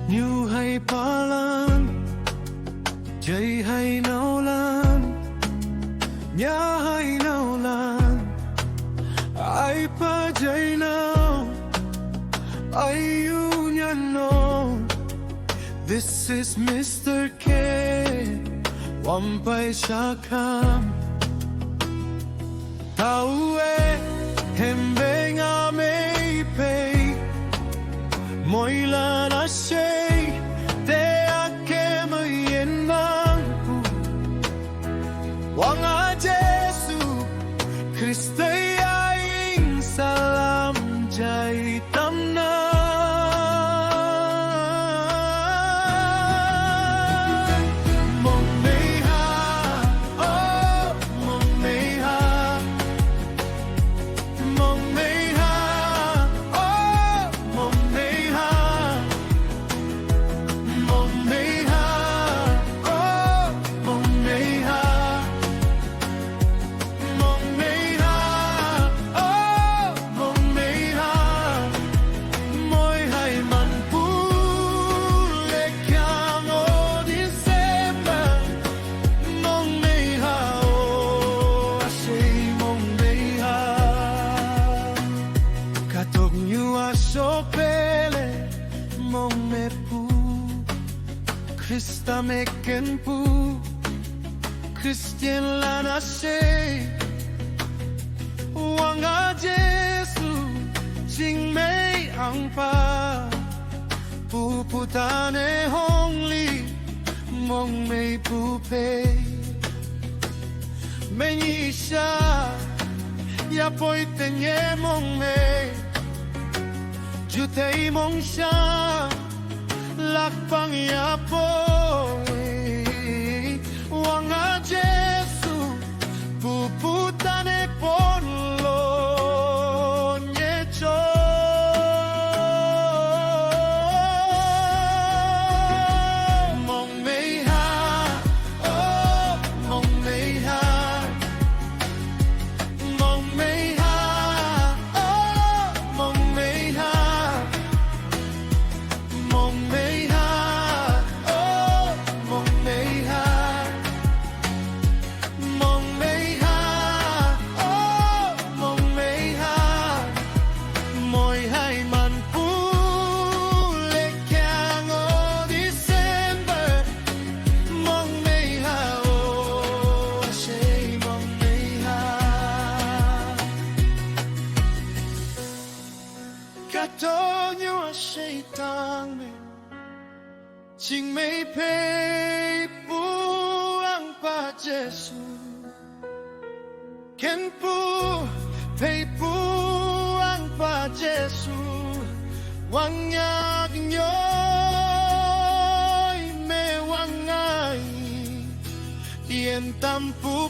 Như hay ba lan Jay hay nao lan Nhà hay nao lan Ai pa jay nào Ai you nhà no. This is Mr. K Wampay Shakam Taue Hembe nga may pay Moila na shay Te ake mayen mang pu Wanga Jesu Krista yaing salam jay tamna Sopele mong mepu Krista meken pu Christian lana she Wanga Jesu Jing mei ang pa Puputane hong li Mong mei pupe Menyisha Ya poi tenye mong mei Jutay mong siya Lakpang yapoy Wanga Jesu Puputane ponlo Nyecho Mong meiha Oh mong meiha Mong meiha Oh mong meiha Mong meiha, oh mong meiha Mong meiha, oh mong meiha Moi hai man pu le kyang o December Mong meiha, oh say mong meiha Katonyo a say tang me Ching mei pei pu ang pa Jesu Ken pu pei pu ang pa Jesu Wang yak nyoy me wang ai Tien tam pu